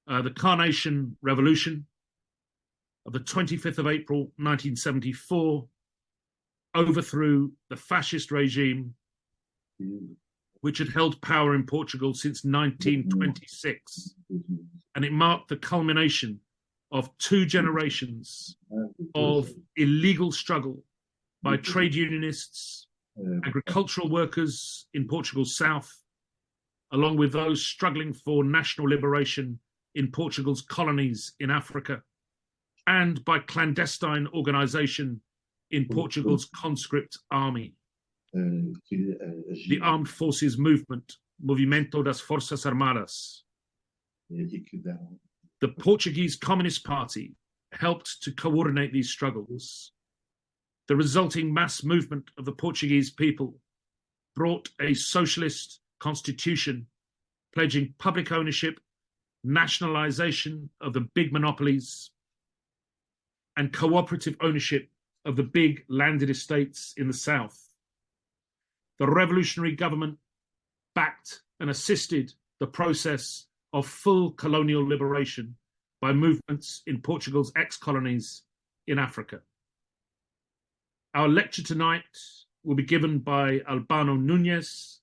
the Carnation Revolution of the 25th of April, 1974, overthrew the fascist regime which had held power in Portugal since 1926. And it marked the culmination of 2 generations of illegal struggle by trade unionists, agricultural workers in Portugal's south, along with those struggling for national liberation in Portugal's colonies in Africa, and by clandestine organization in Portugal's conscript army. The Armed Forces Movement, Movimento das Forças Armadas. The Portuguese Communist Party helped to coordinate these struggles. The resulting mass movement of the Portuguese people brought a socialist constitution pledging public ownership, nationalization of the big monopolies, and cooperative ownership of the big landed estates in the south. The revolutionary government backed and assisted the process of full colonial liberation by movements in Portugal's ex-colonies in Africa. Our lecture tonight will be given by Albano Nunes,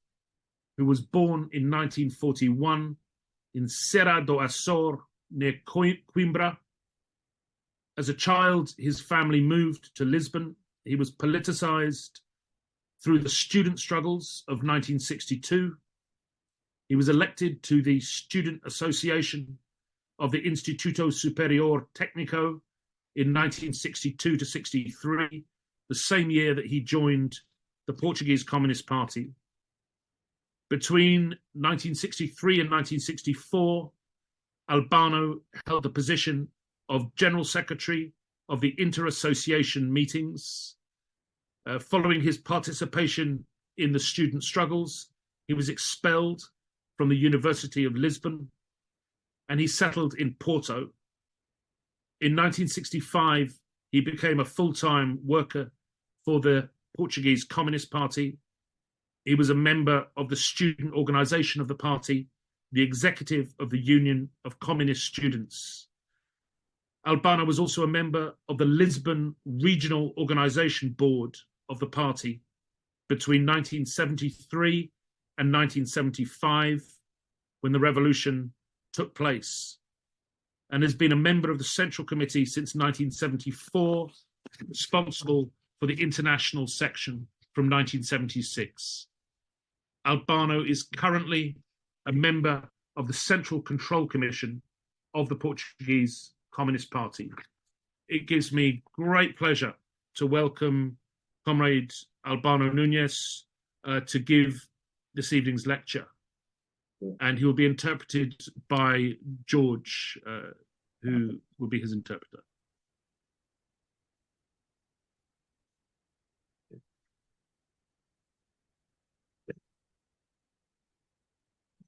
who was born in 1941 in Serra do Açor, near Coimbra. As a child, his family moved to Lisbon. He was politicized through the student struggles of 1962. He was elected to the Student Association of the Instituto Superior Técnico in 1962 to 63, the same year that he joined the Portuguese Communist Party. Between 1963 and 1964, Albano held the position of General Secretary of the Inter-Association meetings. Following his participation in the student struggles, he was expelled from the University of Lisbon, and he settled in Porto. In 1965, he became a full-time worker for the Portuguese Communist Party. He was a member of the student organization of the party, the executive of the Union of Communist Students. Albano was also a member of the Lisbon Regional Organization Board of the party between 1973 and 1975, when the revolution took place, and has been a member of the Central Committee since 1974, responsible for the international section from 1976. Albano is currently a member of the Central Control Commission of the Portuguese Communist Party. It gives me great pleasure to welcome Comrade Albano Nunes to give this evening's lecture. And he will be interpreted by George, who will be his interpreter.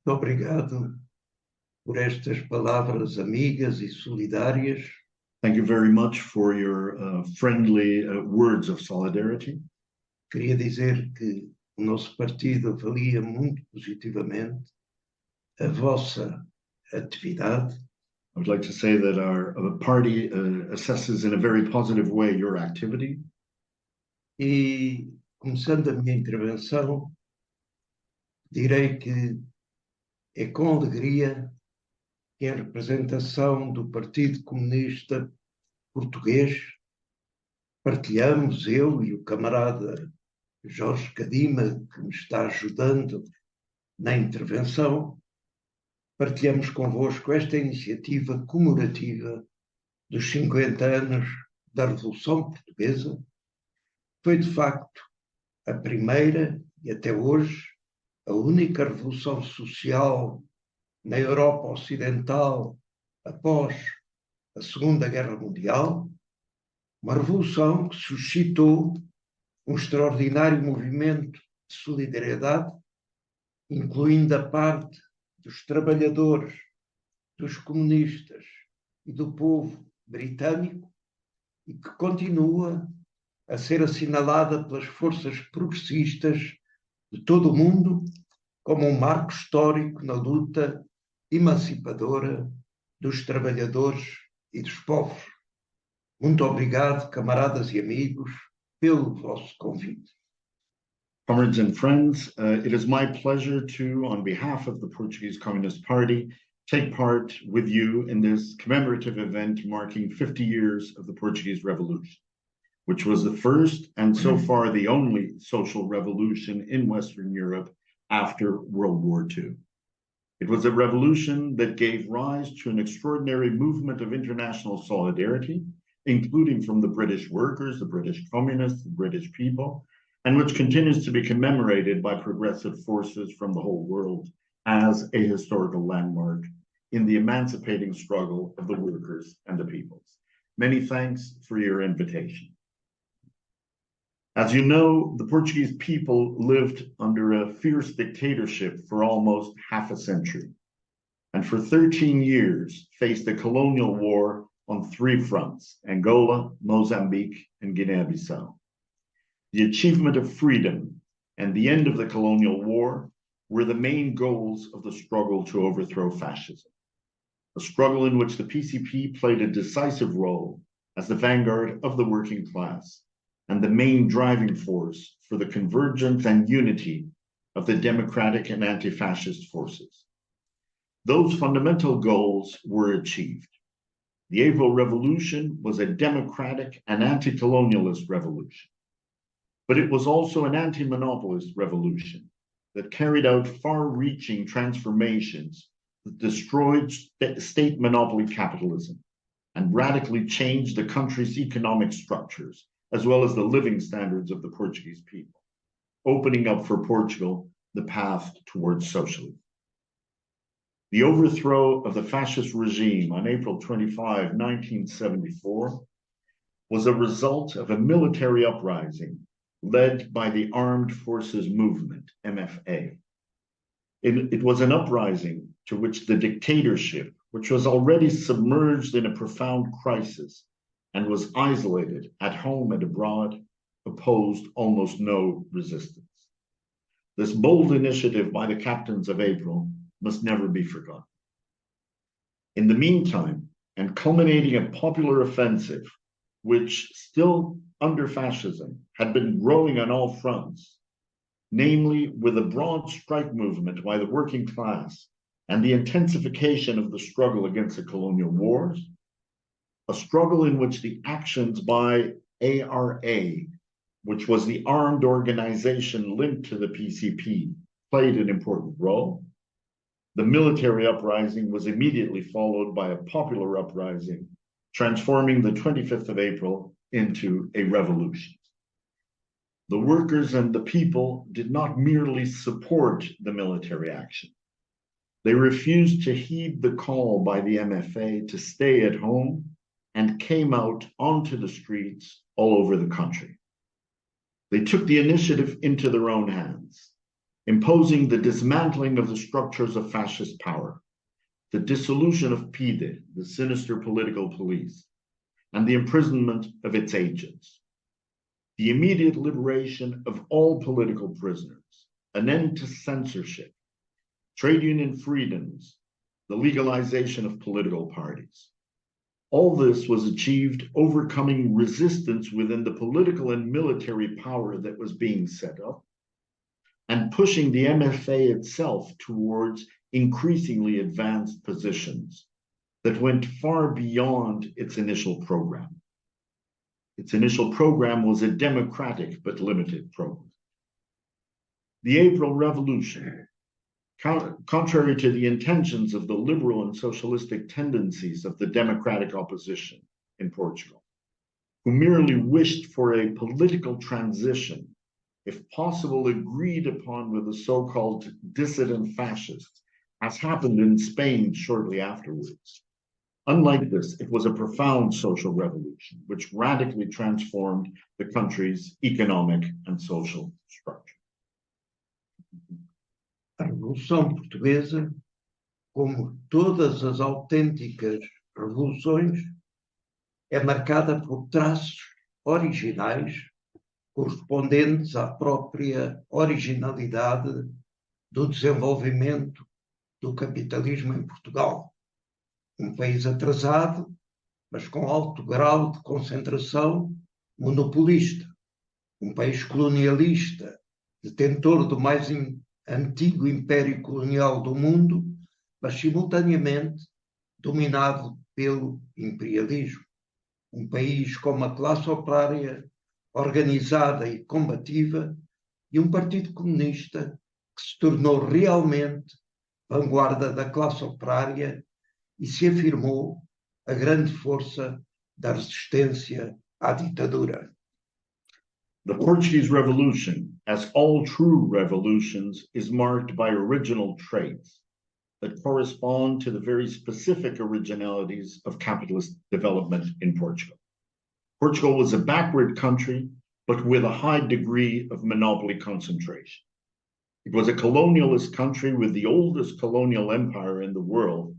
Obrigado por estas palavras amigas e solidárias. Thank you very much for your friendly words of solidarity. Queria dizer que o nosso partido avalia muito positivamente a vossa atividade. I would like to say that our party assesses in a very positive way your activity. E, começando a minha intervenção, direi que é com alegria que, em representação do Partido Comunista Português, partilhamos, eu e o camarada Jorge Cadima, que me está ajudando na intervenção, partilhamos convosco esta iniciativa comemorativa dos 50 anos da Revolução Portuguesa. Foi, de facto, a primeira e, até hoje, a única revolução social na Europa Ocidental após a Segunda Guerra Mundial, uma revolução que suscitou um extraordinário movimento de solidariedade, incluindo a parte dos trabalhadores, dos comunistas e do povo britânico, e que continua a ser assinalada pelas forças progressistas de todo o mundo como um marco histórico na luta emancipadora dos trabalhadores e dos povos. Muito obrigado, camaradas e amigos, pelo vosso convite. Comrades and friends, it is my pleasure to, on behalf of the Portuguese Communist Party, take part with you in this commemorative event marking 50 years of the Portuguese Revolution, which was the first and so far the only social revolution in Western Europe after World War II. It was a revolution that gave rise to an extraordinary movement of international solidarity, including from the British workers, the British communists, the British people, and which continues to be commemorated by progressive forces from the whole world as a historical landmark in the emancipating struggle of the workers and the peoples. Many thanks for your invitation. As you know, the Portuguese people lived under a fierce dictatorship for almost half a century, and for 13 years faced a colonial war on 3 fronts: Angola, Mozambique, and Guinea-Bissau. The achievement of freedom and the end of the colonial war were the main goals of the struggle to overthrow fascism, a struggle in which the PCP played a decisive role as the vanguard of the working class and the main driving force for the convergence and unity of the democratic and anti-fascist forces. Those fundamental goals were achieved. The April Revolution was a democratic and anti-colonialist revolution, but it was also an anti-monopolist revolution that carried out far-reaching transformations that destroyed state monopoly capitalism and radically changed the country's economic structures, as well as the living standards of the Portuguese people, opening up for Portugal the path towards socialism. The overthrow of the fascist regime on April 25, 1974, was a result of a military uprising led by the Armed Forces Movement, MFA. It was an uprising to which the dictatorship, which was already submerged in a profound crisis and was isolated at home and abroad, opposed almost no resistance. This bold initiative by the captains of April must never be forgotten. In the meantime, and culminating a popular offensive, which still under fascism had been growing on all fronts, namely with a broad strike movement by the working class and the intensification of the struggle against the colonial wars, a struggle in which the actions by ARA, which was the armed organization linked to the PCP, played an important role. The military uprising was immediately followed by a popular uprising, transforming the 25th of April into a revolution. The workers and the people did not merely support the military action. They refused to heed the call by the MFA to stay at home and came out onto the streets all over the country. They took the initiative into their own hands, imposing the dismantling of the structures of fascist power, the dissolution of PIDE, the sinister political police, and the imprisonment of its agents, the immediate liberation of all political prisoners, an end to censorship, trade union freedoms, the legalization of political parties. All this was achieved overcoming resistance within the political and military power that was being set up, and pushing the MFA itself towards increasingly advanced positions that went far beyond its initial program. Its initial program was a democratic but limited program. The April Revolution, contrary to the intentions of the liberal and socialistic tendencies of the democratic opposition in Portugal, who merely wished for a political transition, if possible agreed upon with the so-called dissident fascists, as happened in Spain shortly afterwards. Unlike this, it was a profound social revolution, which radically transformed the country's economic and social structure. A Revolução Portuguesa, como todas as autênticas revoluções, é marcada por traços originais correspondentes à própria originalidade do desenvolvimento do capitalismo em Portugal. um país atrasado, mas com alto grau de concentração monopolista, um país colonialista, detentor do mais antigo império colonial do mundo, mas simultaneamente dominado pelo imperialismo. Um país com uma classe operária organizada e combativa e um partido comunista que se tornou realmente vanguarda da classe operária e se afirmou a grande força da resistência à ditadura. The Portuguese Revolution, as all true revolutions, is marked by original traits that correspond to the very specific originalities of capitalist development in Portugal. Portugal was a backward country, but with a high degree of monopoly concentration. It was a colonialist country with the oldest colonial empire in the world,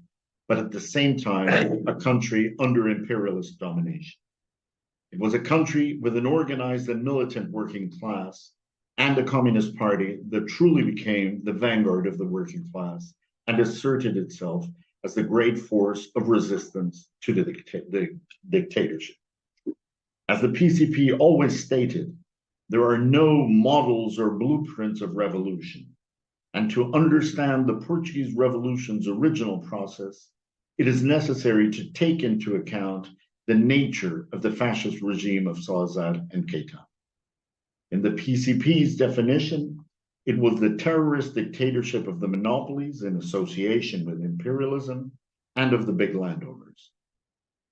but at the same time, a country under imperialist domination. It was a country with an organized and militant working class and a communist party that truly became the vanguard of the working class and asserted itself as the great force of resistance to the dictatorship. As the PCP always stated, there are no models or blueprints of revolution. And to understand the Portuguese Revolution's original process, it is necessary to take into account the nature of the fascist regime of Salazar and Keita. In the PCP's definition, it was the terrorist dictatorship of the monopolies in association with imperialism and of the big landowners.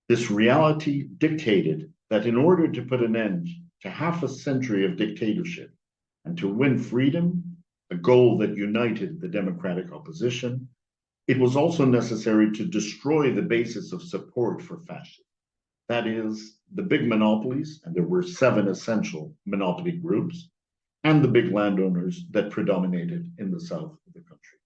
This reality dictated that in order to put an end to half a century of dictatorship and to win freedom, a goal that united the democratic opposition, it was also necessary to destroy the basis of support for fascism. That is, the big monopolies, and there were 7 essential monopoly groups, and the big landowners that predominated in the south of the country,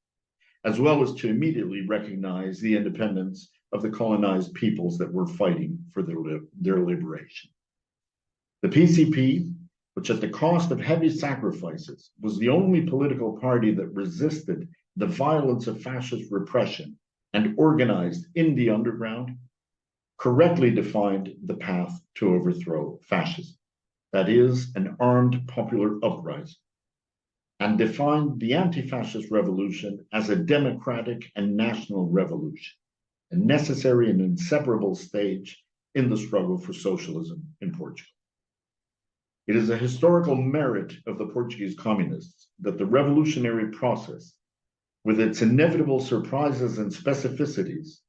as well as to immediately recognize the independence of the colonized peoples that were fighting for their liberation. The PCP, which at the cost of heavy sacrifices was the only political party that resisted the violence of fascist repression and organized in the underground, correctly defined the path to overthrow fascism, that is, an armed popular uprising, and defined the anti-fascist revolution as a democratic and national revolution, a necessary and inseparable stage in the struggle for socialism in Portugal. It is a historical merit of the Portuguese communists that the revolutionary process, with its inevitable surprises and specificities,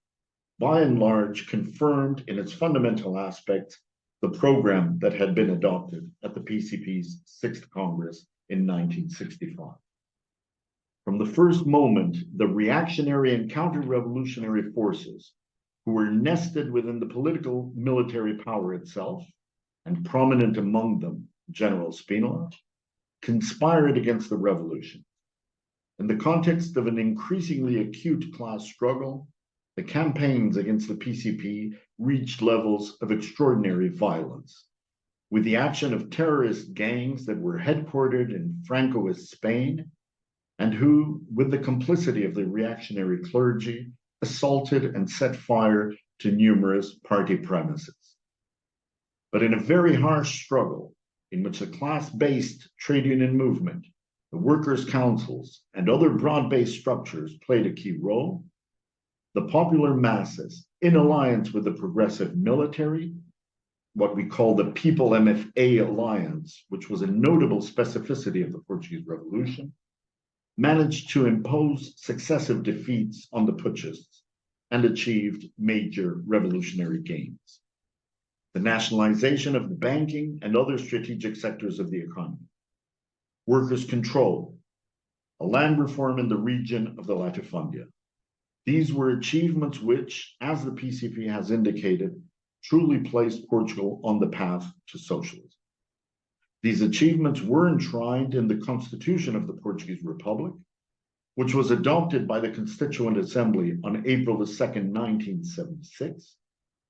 by and large confirmed in its fundamental aspects the program that had been adopted at the PCP's 6th Congress in 1965. From the first moment, the reactionary and counter-revolutionary forces, who were nested within the political military power itself, and prominent among them, General Spinola, conspired against the revolution. In the context of an increasingly acute class struggle, the campaigns against the PCP reached levels of extraordinary violence, with the action of terrorist gangs that were headquartered in Francoist Spain, and who, with the complicity of the reactionary clergy, assaulted and set fire to numerous party premises. But in a very harsh struggle, in which the class-based trade union movement, the workers' councils, and other broad-based structures played a key role, the popular masses, in alliance with the progressive military, what we call the People MFA alliance, which was a notable specificity of the Portuguese Revolution, managed to impose successive defeats on the putschists and achieved major revolutionary gains. The nationalization of the banking and other strategic sectors of the economy, workers' control, a land reform in the region of the latifundia. These were achievements which, as the PCP has indicated, truly placed Portugal on the path to socialism. These achievements were enshrined in the Constitution of the Portuguese Republic, which was adopted by the Constituent Assembly on April 2nd, 1976,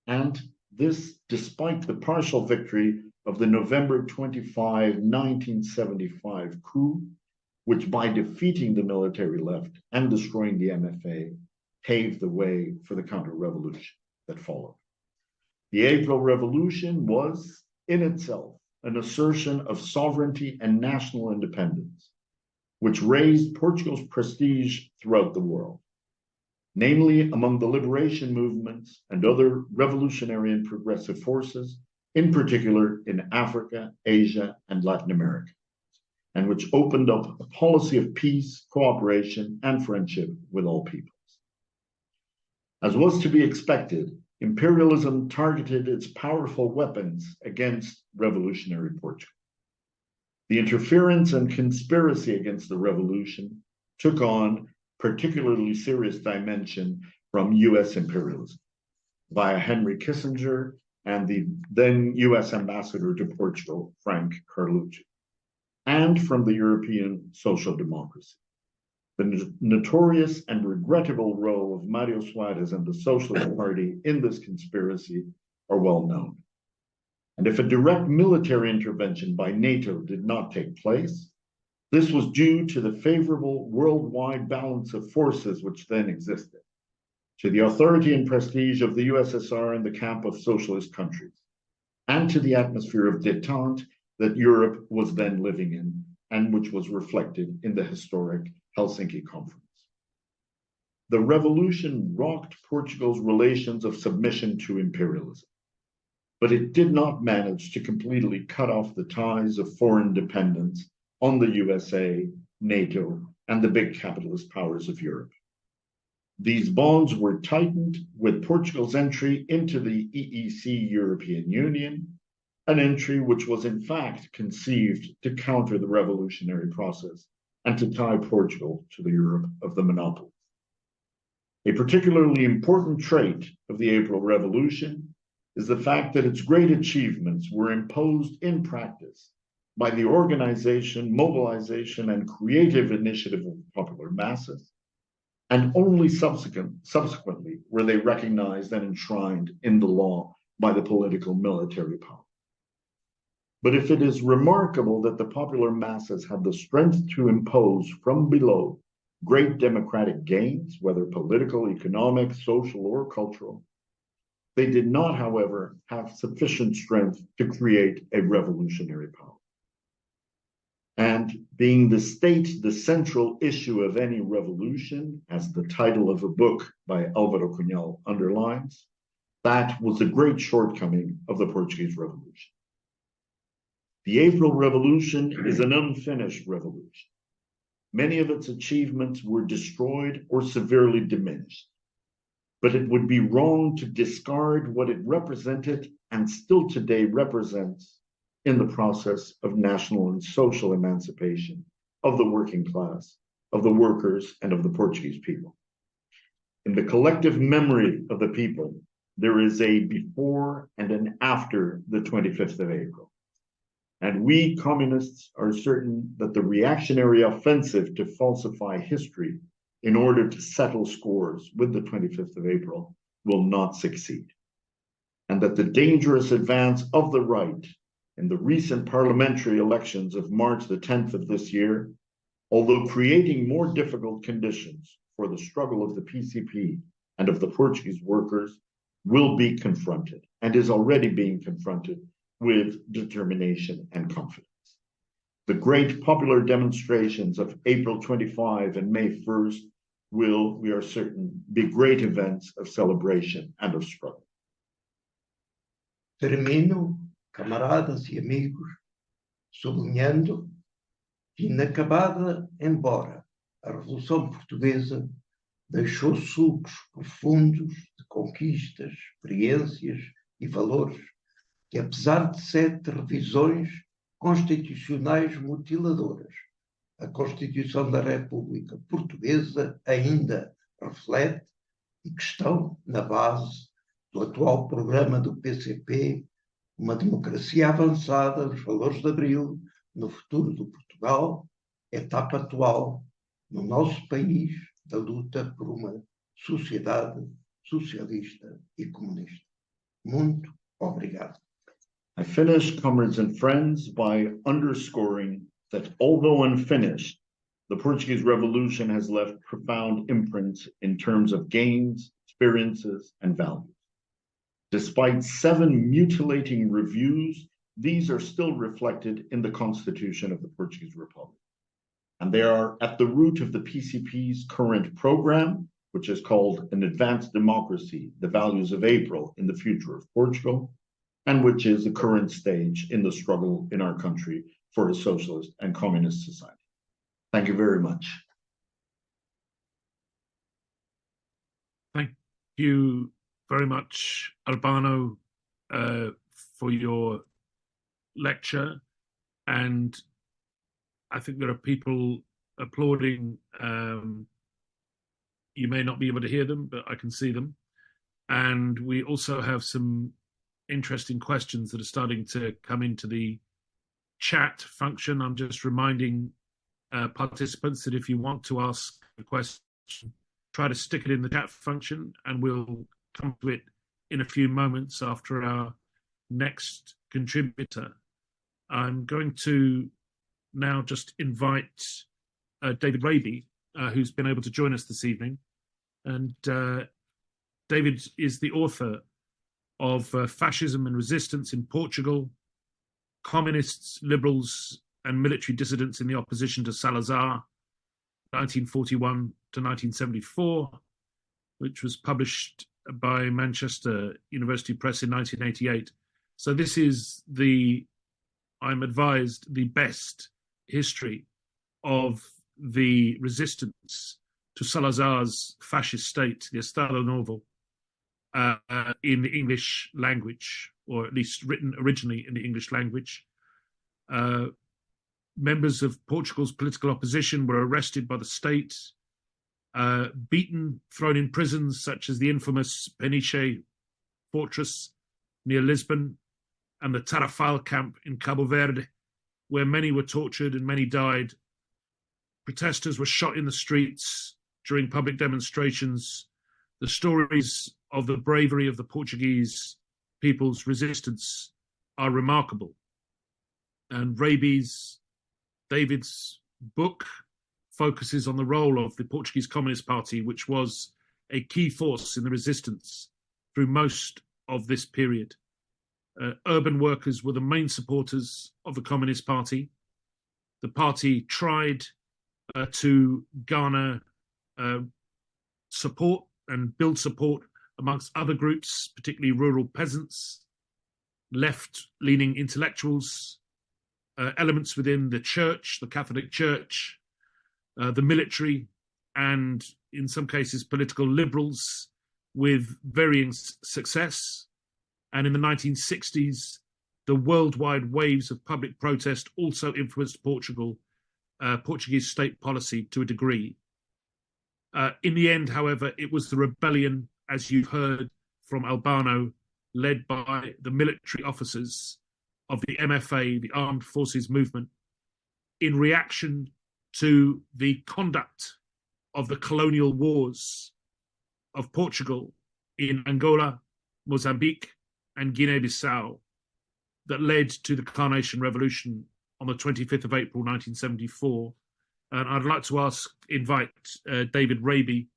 and this despite the partial victory of the November 25, 1975 coup, which by defeating the military left and destroying the MFA, paved the way for the counter-revolution that followed. The April Revolution was, in itself, an assertion of sovereignty and national independence, which raised Portugal's prestige throughout the world, namely among the liberation movements and other revolutionary and progressive forces, in particular in Africa, Asia, and Latin America, and which opened up a policy of peace, cooperation, and friendship with all peoples. As was to be expected, imperialism targeted its powerful weapons against revolutionary Portugal. The interference and conspiracy against the revolution took on particularly serious dimension from US imperialism via Henry Kissinger and the then US ambassador to Portugal, Frank Carlucci, and from the European social democracy. The notorious and regrettable role of Mario Soares and the Socialist Party in this conspiracy are well known. And if a direct military intervention by NATO did not take place, this was due to the favorable worldwide balance of forces which then existed, to the authority and prestige of the USSR in the camp of socialist countries, and to the atmosphere of détente that Europe was then living in, and which was reflected in the historic Helsinki Conference. The revolution rocked Portugal's relations of submission to imperialism, but it did not manage to completely cut off the ties of foreign dependence on the USA, NATO, and the big capitalist powers of Europe. These bonds were tightened with Portugal's entry into the EEC European Union, an entry which was in fact conceived to counter the revolutionary process and to tie Portugal to the Europe of the monopolies. A particularly important trait of the April Revolution is the fact that its great achievements were imposed in practice by the organization, mobilization, and creative initiative of the popular masses, and only subsequently were they recognized and enshrined in the law by the political military power. But if it is remarkable that the popular masses had the strength to impose from below great democratic gains, whether political, economic, social, or cultural, they did not, however, have sufficient strength to create a revolutionary power. And being the state the central issue of any revolution, as the title of a book by Álvaro Cunhal underlines, that was the great shortcoming of the Portuguese Revolution. The April Revolution is an unfinished revolution. Many of its achievements were destroyed or severely diminished, but it would be wrong to discard what it represented and still today represents in the process of national and social emancipation of the working class, of the workers, and of the Portuguese people. In the collective memory of the people, there is a before and an after the 25th of April. And we communists are certain that the reactionary offensive to falsify history in order to settle scores with the 25th of April will not succeed. And that the dangerous advance of the right in the recent parliamentary elections of March the 10th of this year, although creating more difficult conditions for the struggle of the PCP and of the Portuguese workers, will be confronted and is already being confronted with determination and confidence. The great popular demonstrations of April 25 and May 1st will, we are certain, be great events of celebration and of struggle. Termino, camaradas e amigos, sublinhando que inacabada, embora a Revolução Portuguesa deixou sulcos profundos de conquistas, experiências e valores que, apesar de 7 revisões constitucionais mutiladoras, a Constituição da República Portuguesa ainda reflete e que estão na base do atual programa do PCP, uma democracia avançada, os valores de Abril, no futuro do Portugal, etapa atual no nosso país da luta por uma sociedade socialista e comunista. Muito obrigado. I finish, comrades and friends, by underscoring that although unfinished, the Portuguese Revolution has left profound imprints in terms of gains, experiences, and values. Despite 7 mutilating reviews, these are still reflected in the Constitution of the Portuguese Republic. And they are at the root of the PCP's current program, which is called An Advanced Democracy, the Values of April in the Future of Portugal, and which is the current stage in the struggle in our country for a socialist and communist society. Thank you very much. Thank you very much, Albano, for your lecture. And I think there are people applauding. You may not be able to hear them, but I can see them. And we also have some interesting questions that are starting to come into the chat function. I'm just reminding participants that if you want to ask a question, try to stick it in the chat function, and we'll come to it in a few moments after our next contributor. I'm going to now just invite David Raby, who's been able to join us this evening. And David is the author of Fascism and Resistance in Portugal, Communists, Liberals, and Military Dissidents in the Opposition to Salazar, 1941 to 1974, which was published by Manchester University Press in 1988. So this is I'm advised, the best history of the resistance to Salazar's fascist state, the Estado Novo, in the English language, or at least written originally in the English language. Members of Portugal's political opposition were arrested by the state, beaten, thrown in prisons such as the infamous Peniche fortress near Lisbon and the Tarrafal camp in Cabo Verde, where many were tortured and many died. Protesters were shot in the streets during public demonstrations. The stories of the bravery of the Portuguese people's resistance are remarkable. And David's book focuses on the role of the Portuguese Communist Party, which was a key force in the resistance through most of this period. Urban workers were the main supporters of the Communist Party. The party tried to garner support and build support amongst other groups, particularly rural peasants, left-leaning intellectuals, elements within the church, the Catholic Church, the military, and in some cases political liberals with varying success. And in the 1960s, the worldwide waves of public protest also influenced Portuguese state policy to a degree. In the end, however, it was the rebellion, as you've heard from Albano, led by the military officers of the MFA, the Armed Forces Movement, in reaction to the conduct of the colonial wars of Portugal in Angola, Mozambique, and Guinea-Bissau that led to the Carnation Revolution on the 25th of April, 1974. And I'd like to invite David Raby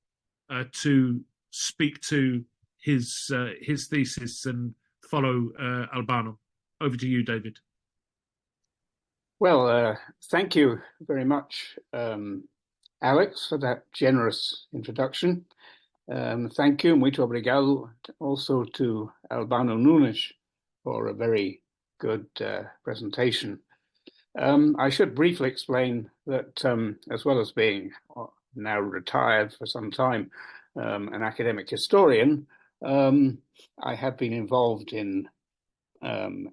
to speak to his thesis and follow Albano. Over to you, David. Well, thank you very much, Alex, for that generous introduction. Thank you, muito obrigado, also to Albano Nunes for a very good presentation. I should briefly explain that, as well as being now retired for some time, an academic historian, I have been involved in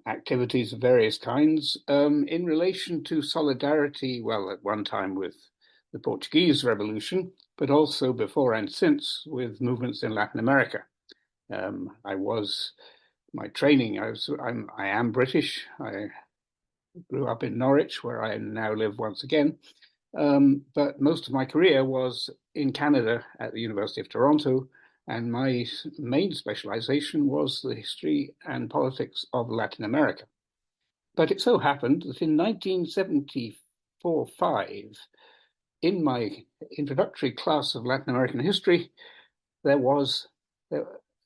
activities of various kinds in relation to solidarity, well, at one time with the Portuguese Revolution, but also before and since with movements in Latin America. My training, I am British. I grew up in Norwich, where I now live once again. But most of my career was in Canada at the University of Toronto, and my main specialization was the history and politics of Latin America. But it so happened that in 1974-5, in my introductory class of Latin American history, there was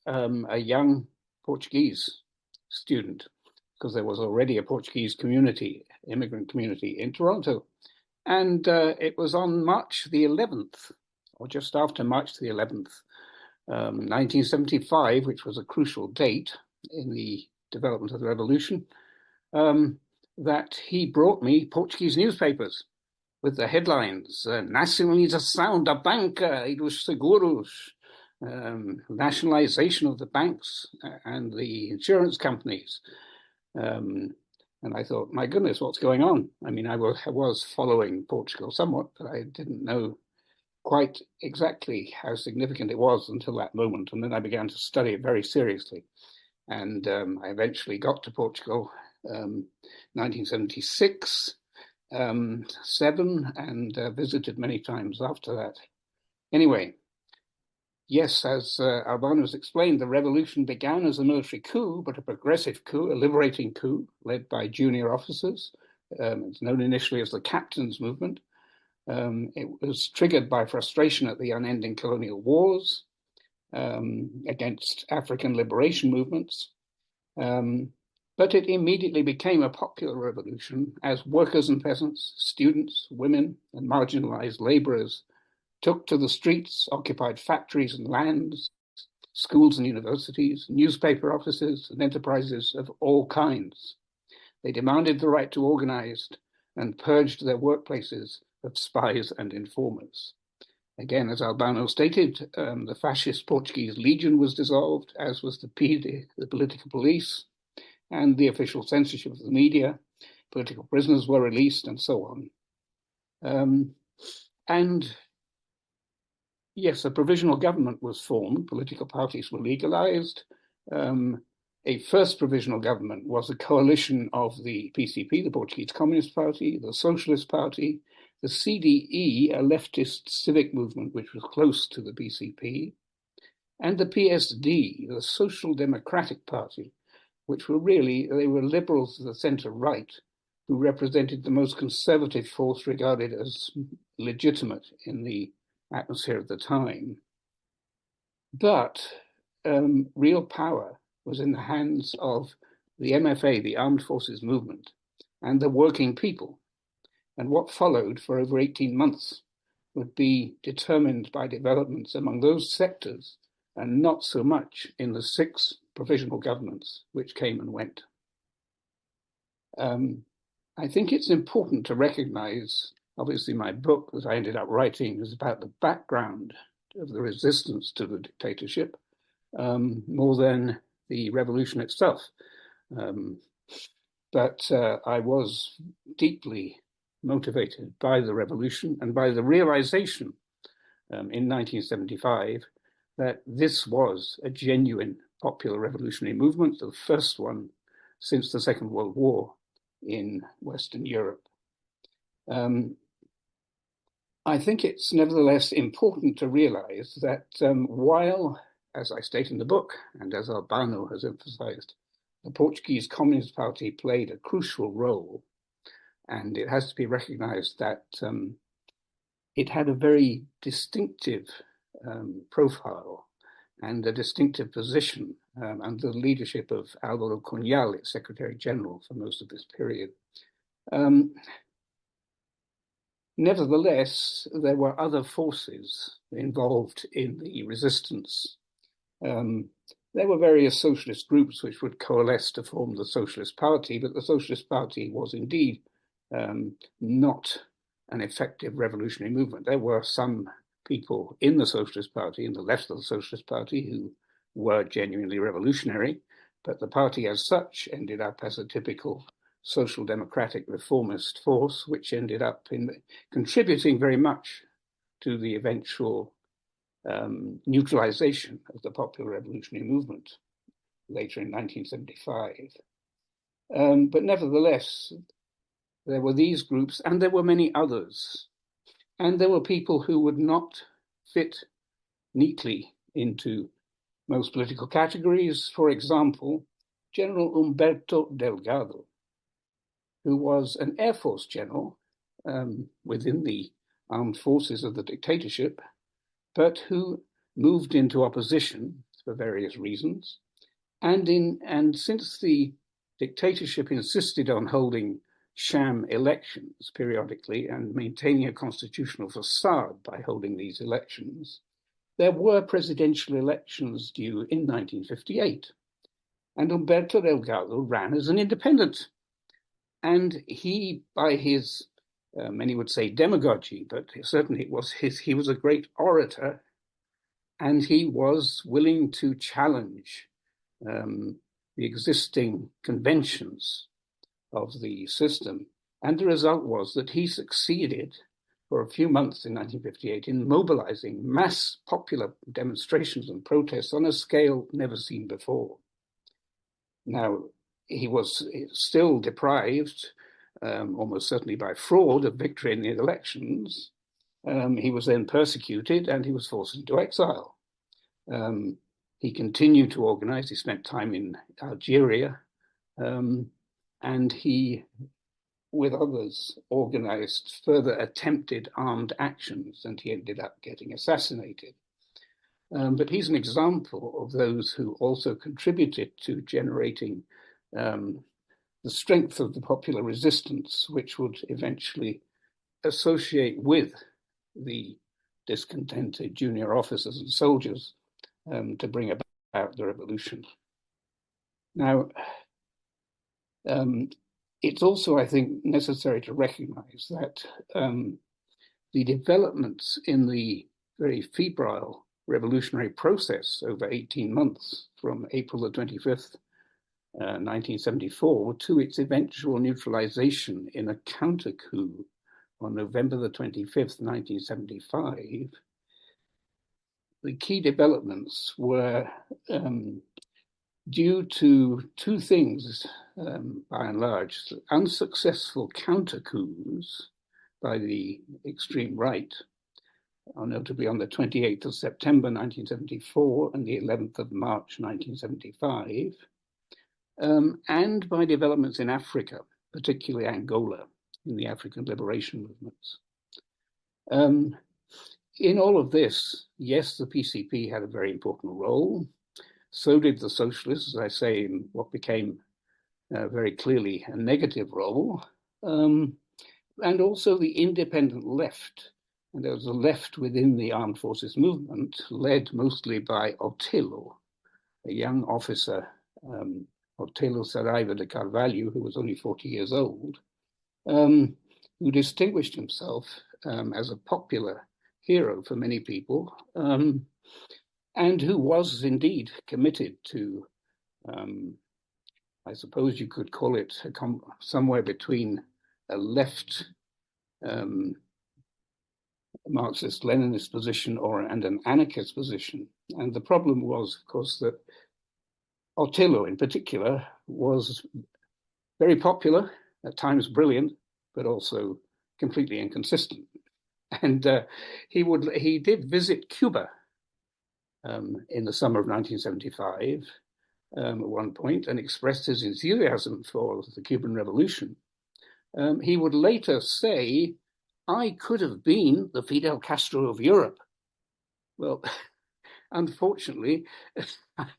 a young Portuguese student, because there was already a Portuguese community, immigrant community in Toronto. And it was on March the 11th, or just after March the 11th, 1975, which was a crucial date in the development of the revolution, that he brought me Portuguese newspapers with the headlines, Nacionalização da banca e dos seguros, nationalization of the banks and the insurance companies. And I thought, my goodness, what's going on? I mean, I was following Portugal somewhat, but I didn't know quite exactly how significant it was until that moment. And then I began to study it very seriously. And I eventually got to Portugal 1976, 7, and visited many times after that. Anyway, yes, as Albano has explained, the revolution began as a military coup, but a progressive coup, a liberating coup, led by junior officers. It's known initially as the Captains' Movement. It was triggered by frustration at the unending colonial wars against African liberation movements. But it immediately became a popular revolution as workers and peasants, students, women, and marginalized laborers took to the streets, occupied factories and lands, schools and universities, newspaper offices, and enterprises of all kinds. They demanded the right to organize and purged their workplaces of spies and informers. Again, as Albano stated, the fascist Portuguese Legion was dissolved, as was the PD, the political police, and the official censorship of the media. Political prisoners were released, and so on. And yes, a provisional government was formed. Political parties were legalized. A first provisional government was a coalition of the PCP, the Portuguese Communist Party, the Socialist Party, the CDE, a leftist civic movement which was close to the PCP, and the PSD, the Social Democratic Party, which were they were liberals of the centre-right, who represented the most conservative force regarded as legitimate in the atmosphere of the time. But real power was in the hands of the MFA, the Armed Forces Movement, and the working people. And what followed for over 18 months would be determined by developments among those sectors and not so much in the 6 provisional governments which came and went. I think it's important to recognize, obviously my book that I ended up writing is about the background of the resistance to the dictatorship, more than the revolution itself. But I was deeply motivated by the revolution and by the realization in 1975 that this was a genuine popular revolutionary movement, the first one since the Second World War in Western Europe. I think it's nevertheless important to realize that while, as I state in the book, and as Albano has emphasized, the Portuguese Communist Party played a crucial role, and it has to be recognized that it had a very distinctive profile and a distinctive position under the leadership of Álvaro Cunhal, its Secretary General for most of this period. Nevertheless, there were other forces involved in the resistance. There were various socialist groups which would coalesce to form the Socialist Party, but the Socialist Party was indeed not an effective revolutionary movement. There were some people in the Socialist Party, in the left of the Socialist Party, who were genuinely revolutionary, but the party as such ended up as a typical social democratic reformist force, which ended up contributing very much to the eventual neutralization of the popular revolutionary movement later in 1975. But nevertheless, there were these groups, and there were many others. And there were people who would not fit neatly into most political categories. For example, General Humberto Delgado, who was an Air Force general within the armed forces of the dictatorship, but who moved into opposition for various reasons. And since the dictatorship insisted on holding sham elections periodically and maintaining a constitutional facade by holding these elections, there were presidential elections due in 1958. And Humberto Delgado ran as an independent. And he, by his, many would say demagogy, but certainly he was a great orator, and he was willing to challenge the existing conventions of the system. And the result was that he succeeded for a few months in 1958 in mobilizing mass popular demonstrations and protests on a scale never seen before. Now, he was still deprived, almost certainly by fraud, of victory in the elections. He was then persecuted and he was forced into exile. He continued to organize. He spent time in Algeria, and he, with others, organized further attempted armed actions, and he ended up getting assassinated. But he's an example of those who also contributed to generating the strength of the popular resistance, which would eventually associate with the discontented junior officers and soldiers to bring about the revolution. Now, it's also, I think, necessary to recognize that the developments in the very febrile revolutionary process over 18 months from April the 25th, 1974 to its eventual neutralization in a counter coup on November the 25th, 1975, the key developments were due to two things, by and large: unsuccessful counter coups by the extreme right, notably on the 28th of September 1974 and the 11th of March 1975, and by developments in Africa, particularly Angola, in the African liberation movements. In all of this, yes, the PCP had a very important role. So did the socialists, as I say, in what became very clearly a negative role, and also the independent left. And there was a left within the armed forces movement, led mostly by Otelo, a young officer, Otelo Saraiva de Carvalho, who was only 40 years old, who distinguished himself as a popular hero for many people, and who was indeed committed to, I suppose you could call it somewhere between a left Marxist-Leninist position and an anarchist position. And the problem was, of course, that Otelo in particular was very popular, at times brilliant, but also completely inconsistent. And he did visit Cuba in the summer of 1975 at one point and expressed his enthusiasm for the Cuban Revolution. He would later say, "I could have been the Fidel Castro of Europe." Well, unfortunately,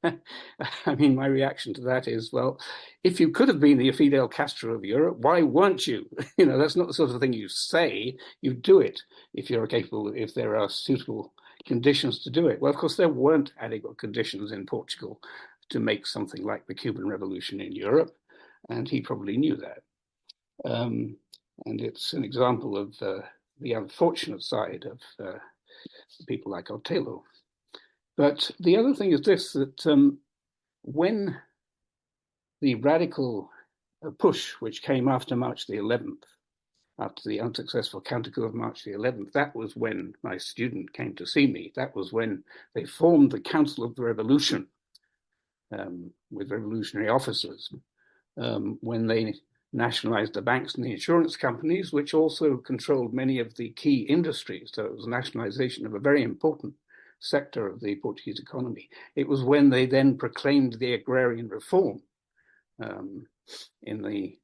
I mean, my reaction to that is, well, if you could have been the Fidel Castro of Europe, why weren't you? You know, that's not the sort of thing you say, you do it if you're capable, if there are suitable conditions to do it. Well, of course, there weren't adequate conditions in Portugal to make something like the Cuban Revolution in Europe, and he probably knew that. And it's an example of the unfortunate side of people like Otelo. But the other thing is this, that when the radical push, which came after March the 11th, after the unsuccessful counter coup of March the 11th, that was when my student came to see me. That was when they formed the Council of the Revolution with revolutionary officers, when they nationalized the banks and the insurance companies, which also controlled many of the key industries. So it was nationalization of a very important sector of the Portuguese economy. It was when they then proclaimed the agrarian reform in the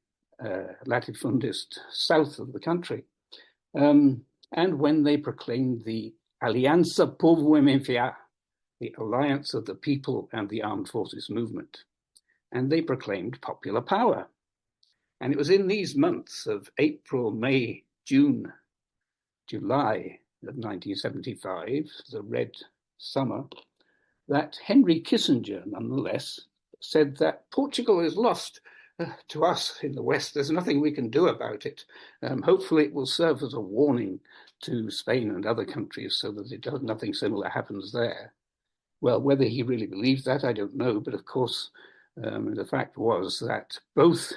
latifundist south of the country. And and when they proclaimed the Aliança Povo MFA, the Alliance of the People and the Armed Forces Movement, and they proclaimed popular power. And it was in these months of April, May, June, July of 1975, the Red Summer, that Henry Kissinger, nonetheless, said that Portugal is lost to us in the West. There's nothing we can do about it. Hopefully it will serve as a warning to Spain and other countries so that nothing similar happens there. Well, whether he really believed that, I don't know. But of course, the fact was that both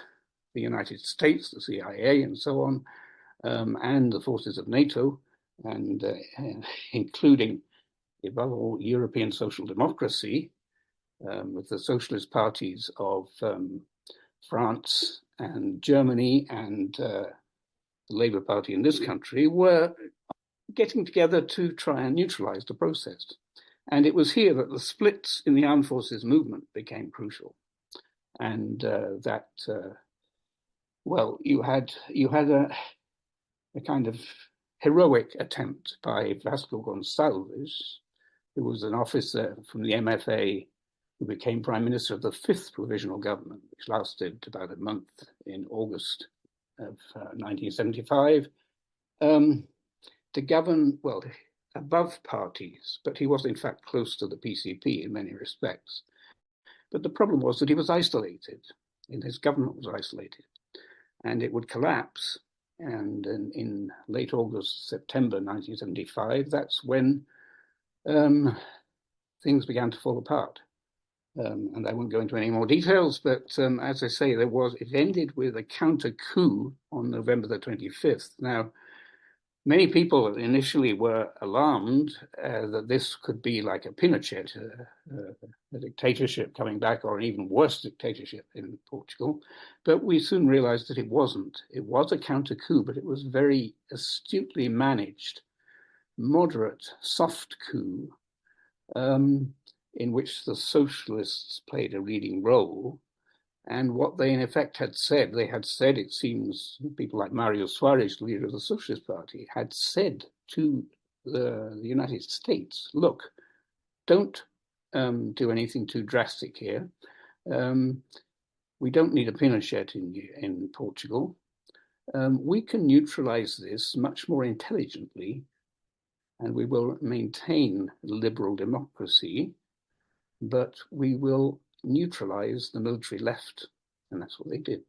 the United States, the CIA and so on, and the forces of NATO, and including, above all, European social democracy, with the socialist parties of France and Germany and the Labour Party in this country, were getting together to try and neutralize the process. And it was here that the splits in the armed forces movement became crucial. And well, you had a kind of heroic attempt by Vasco Gonçalves, who was an officer from the MFA who became Prime Minister of the fifth provisional government, which lasted about a month in August of 1975, to govern, well, above parties, but he was in fact close to the PCP in many respects. But the problem was that he was isolated, and his government was isolated, and it would collapse. And in late August, September 1975, that's when things began to fall apart. And I won't go into any more details, but as I say, it ended with a counter coup on November the 25th. Now, many people initially were alarmed that this could be like a Pinochet, a dictatorship coming back, or an even worse dictatorship in Portugal. But we soon realized that it wasn't. It was a counter coup, but it was very astutely managed, moderate, soft coup, in which the socialists played a leading role. And what they in effect had said, it seems, people like Mario Soares, the leader of the Socialist Party, had said to the United States, look, don't do anything too drastic here. We don't need a Pinochet in Portugal. We can neutralize this much more intelligently, and we will maintain liberal democracy, but we will neutralize the military left, and that's what they did.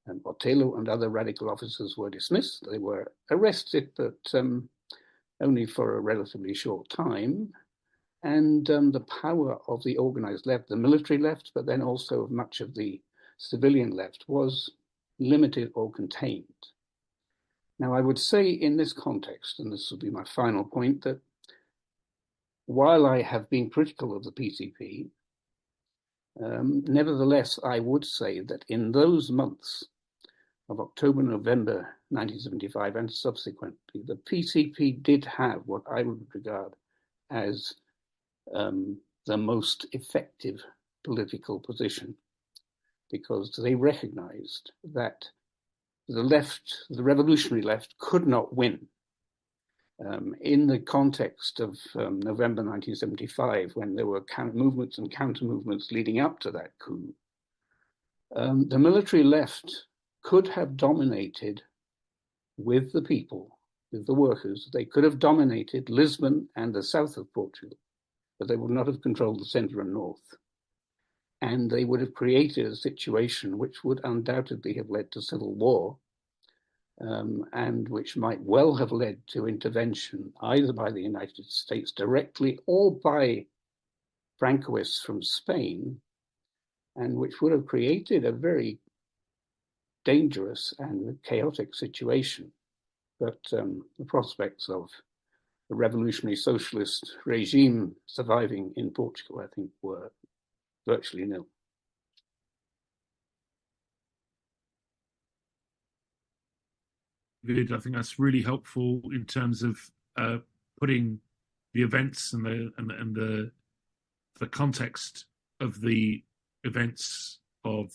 And Botelho and other radical officers were dismissed. They were arrested, but only for a relatively short time. And the power of the organized left, the military left, but then also of much of the civilian left, was limited or contained. Now, I would say in this context, and this will be my final point, that while I have been critical of the PCP, nevertheless, I would say that in those months of October, November 1975 and subsequently, the PCP did have what I would regard as the most effective political position, because they recognized that the left, the revolutionary left, could not win. In the context of November 1975, when there were movements and counter-movements leading up to that coup, the military left could have dominated with the people, with the workers. They could have dominated Lisbon and the south of Portugal, but they would not have controlled the center and north. And they would have created a situation which would undoubtedly have led to civil war, and which might well have led to intervention either by the United States directly or by Francoists from Spain, and which would have created a very dangerous and chaotic situation. But the prospects of a revolutionary socialist regime surviving in Portugal, I think, were virtually nil. Good. I think that's really helpful in terms of putting the events and the context of the events of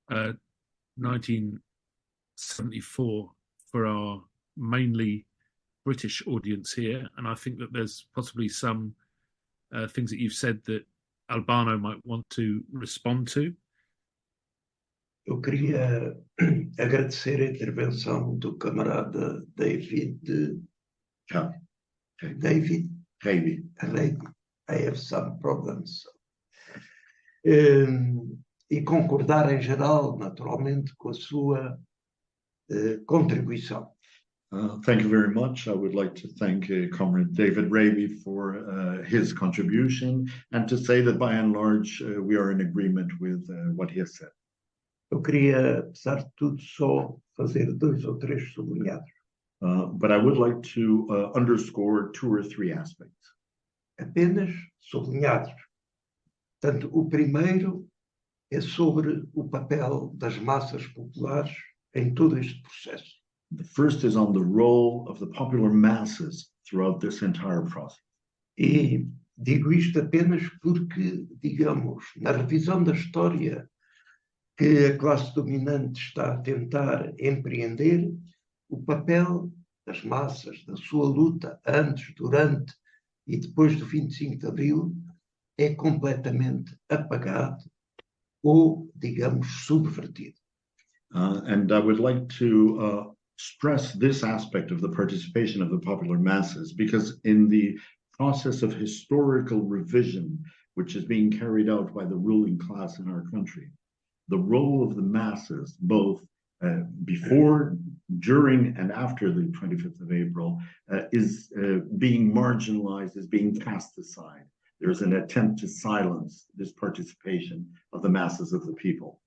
1974 for our mainly British audience here, and I think that there's possibly some things that you've said that Albano might want to respond to. Eu queria agradecer a intervenção do camarada David. David Reiby. I have some problems. E concordar em geral, naturalmente, com a sua contribuição. Thank you very much. I would like to thank Comrade David Reiby for his contribution and to say that by and large we are in agreement with what he has said. Eu queria, apesar de tudo, só fazer 2 ou 3 sublinhados. But I would like to underscore 2 or 3 aspects. Apenas sublinhados. Portanto, o primeiro é sobre o papel das massas populares em todo este processo. The first is on the role of the popular masses throughout this entire process. E digo isto apenas porque, digamos, na revisão da história que a classe dominante está a tentar empreender, o papel das massas, da sua luta antes, durante e depois do 25 de Abril é completamente apagado ou, digamos, subvertido. And I would like to stress this aspect of the participation of the popular masses, because in the process of historical revision, which is being carried out by the ruling class in our country, the role of the masses, both before, during, and after the 25th of April, is being marginalized, is being cast aside. There's an attempt to silence this participation of the masses of the people.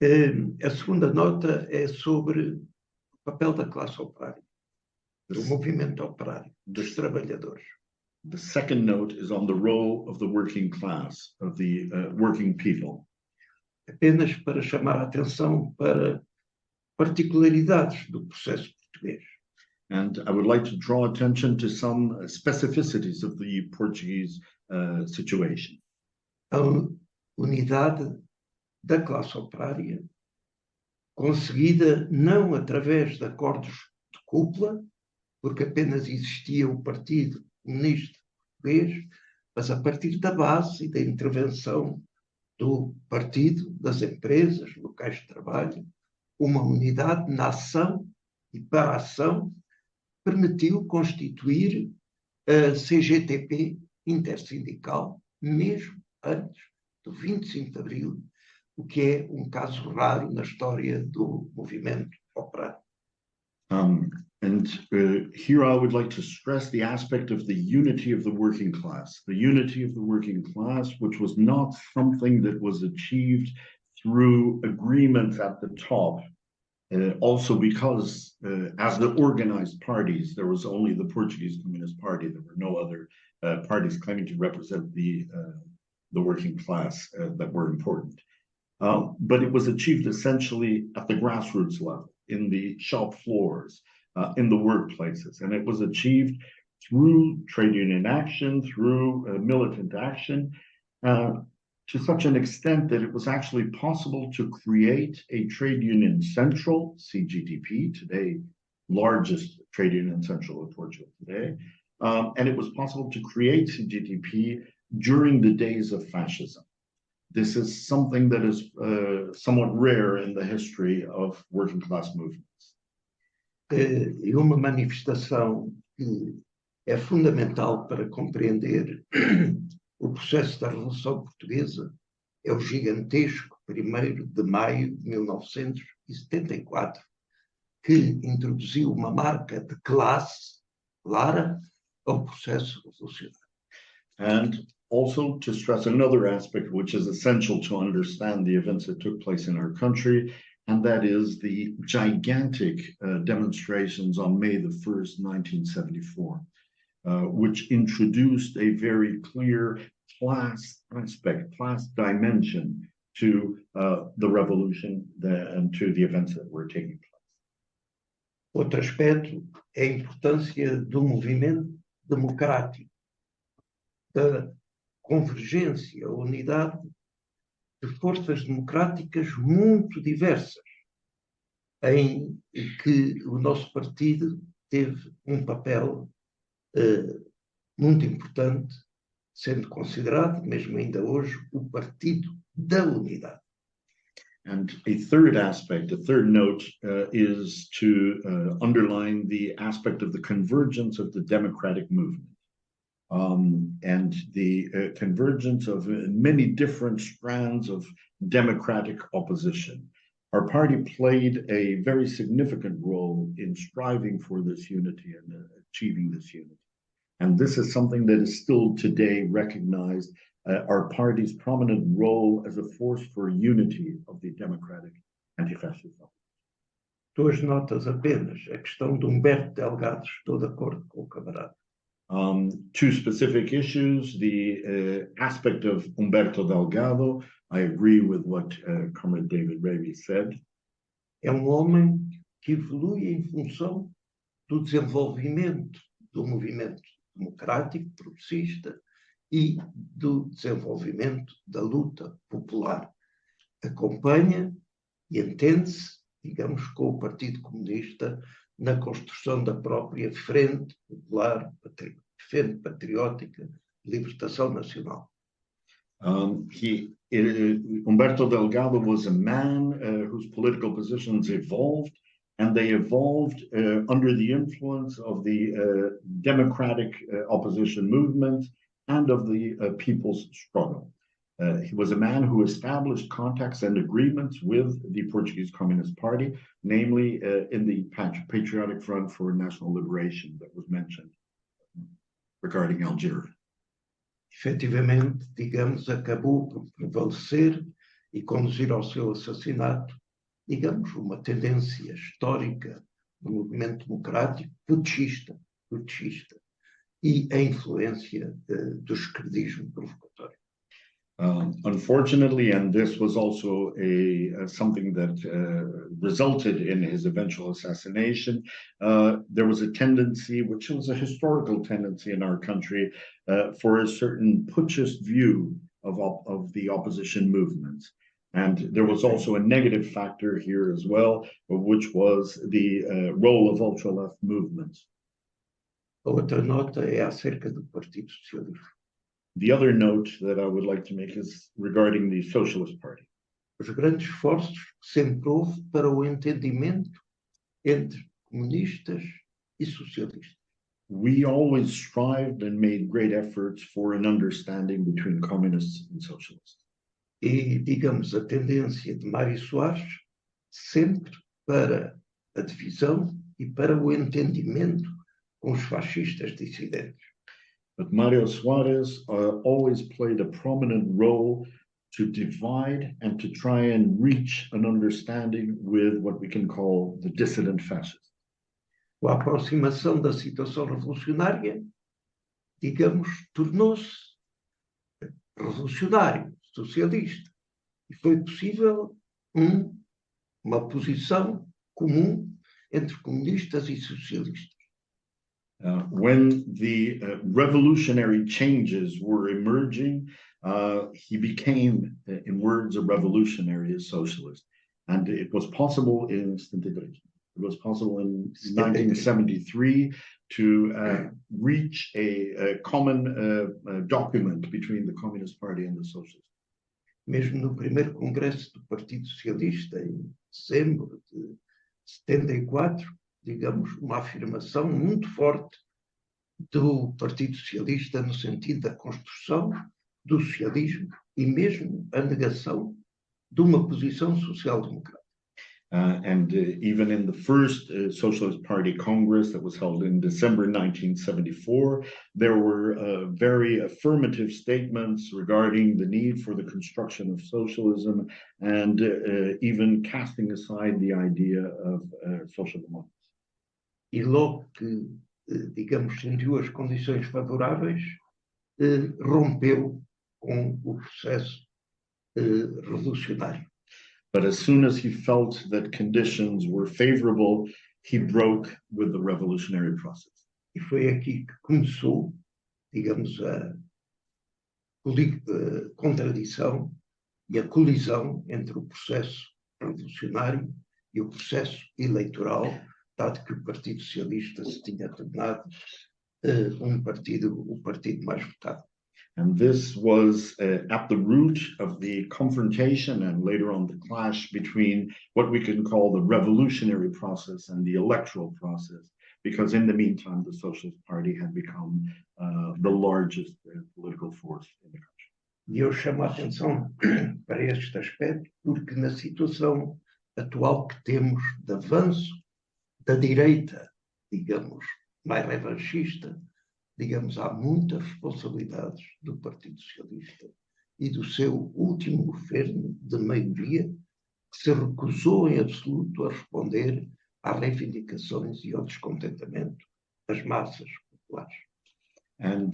A segunda nota é sobre o papel da classe operária, do movimento operário, dos trabalhadores. The second note is on the role of the working class, of the working people. Apenas para chamar a atenção para particularidades do processo português. And I would like to draw attention to some specificities of the Portuguese situation. A unidade da classe operária, conseguida não através de acordos de cúpula, porque apenas existia o Partido Comunista Português, mas a partir da base e da intervenção do partido, das empresas, locais de trabalho, uma unidade na ação e para a ação, permitiu constituir a CGTP intersindical, mesmo antes do 25 de Abril, o que é um caso raro na história do movimento operário. Here I would like to stress the aspect of the unity of the working class. The unity of the working class, which was not something that was achieved through agreements at the top. Also because as the organized parties, there was only the Portuguese Communist Party. There were no other parties claiming to represent the working class that were important. But it was achieved essentially at the grassroots level, in the shop floors, in the workplaces. And it was achieved through trade union action, through militant action, to such an extent that it was actually possible to create a trade union central, CGTP, today largest trade union central in Portugal today. And it was possible to create CGTP during the days of fascism. This is something that is somewhat rare in the history of working class movements. E uma manifestação que é fundamental para compreender o processo da Revolução Portuguesa é o gigantesco 1º de maio de 1974, que introduziu uma marca de classe clara ao processo revolucionário. And also to stress another aspect which is essential to understand the events that took place in our country, and that is the gigantic demonstrations on May the 1st, 1974, which introduced a very clear class aspect, class dimension to the revolution and to the events that were taking place. Outro aspecto é a importância do movimento democrático, da convergência, a unidade de forças democráticas muito diversas, em que o nosso partido teve um papel muito importante, sendo considerado, mesmo ainda hoje, o Partido da Unidade. And a third aspect, a third note, is to underline the aspect of the convergence of the democratic movement. And the convergence of many different strands of democratic opposition. Our party played a very significant role in striving for this unity and achieving this unity. And this is something that is still today recognized, our party's prominent role as a force for unity of the democratic anti-fascist. Duas notas apenas. A questão de Humberto Delgado, estou de acordo com o camarada. Two specific issues, the aspect of Humberto Delgado, I agree with what Comrade David Raby said. É um homem que evolui em função do desenvolvimento do movimento democrático, progressista e do desenvolvimento da luta popular. Acompanha e entende-se, digamos, com o Partido Comunista na construção da própria Frente Popular, Frente Patriótica de Libertação Nacional. Humberto Delgado was a man whose political positions evolved, and they evolved under the influence of the democratic opposition movement and of the people's struggle. He was a man who established contacts and agreements with the Portuguese Communist Party, namely in the Patriotic Front for National Liberation that was mentioned regarding Algeria. Efetivamente, digamos, acabou por prevalecer e conduzir ao seu assassinato, digamos, uma tendência histórica do movimento democrático putschista e a influência do esquerdismo provocatório. Unfortunately, and this was also something that resulted in his eventual assassination, there was a tendency, which was a historical tendency in our country, for a certain putschist view of the opposition movements. And there was also a negative factor here as well, which was the role of ultra-left movements. Outra nota é acerca do Partido Socialista. The other note that I would like to make is regarding the Socialist Party. Os grandes esforços que sempre houve para o entendimento entre comunistas e socialistas. We always strived and made great efforts for an understanding between communists and socialists. E, digamos, a tendência de Mário Soares sempre para a divisão e para o entendimento com os fascistas dissidentes. But Mário Soares always played a prominent role to divide and to try and reach an understanding with what we can call the dissident fascists. Com a aproximação da situação revolucionária, digamos, tornou-se revolucionário, socialista. E foi possível uma posição comum entre comunistas e socialistas. When the revolutionary changes were emerging, he became, in words, a revolutionary, a socialist. And it was possible in 1973 to reach a common document between the Communist Party and the Socialists. Mesmo no primeiro congresso do Partido Socialista, em dezembro de 74, digamos, uma afirmação muito forte do Partido Socialista no sentido da construção do socialismo e mesmo a negação de uma posição social-democrática. And even in the first Socialist Party Congress that was held in December 1974, there were very affirmative statements regarding the need for the construction of socialism and even casting aside the idea of social democracy. E logo que, digamos, sentiu as condições favoráveis, rompeu com o processo revolucionário. But as soon as he felt that conditions were favorable, he broke with the revolutionary process. E foi aqui que começou, digamos, a contradição e a colisão entre o processo revolucionário e o processo eleitoral, dado que o Partido Socialista se tinha tornado o partido mais votado. And this was at the root of the confrontation and later on the clash between what we can call the revolutionary process and the electoral process, because in the meantime, the Socialist Party had become the largest political force in the country. E eu chamo a atenção para este aspecto, porque na situação atual que temos de avanço da direita, digamos, mais revanchista, digamos, há muitas responsabilidades do Partido Socialista e do seu último governo de maioria, que se recusou em absoluto a responder às reivindicações e ao descontentamento das massas populares. And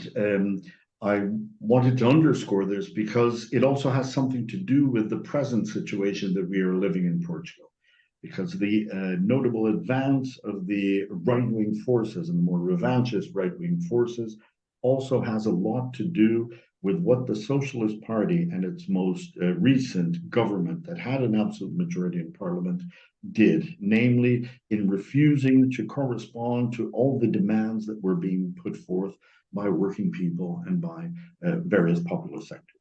I wanted to underscore this because it also has something to do with the present situation that we are living in Portugal. Because the notable advance of the right-wing forces and the more revanchist right-wing forces also has a lot to do with what the Socialist Party and its most recent government that had an absolute majority in parliament did, namely in refusing to correspond to all the demands that were being put forth by working people and by various popular sectors.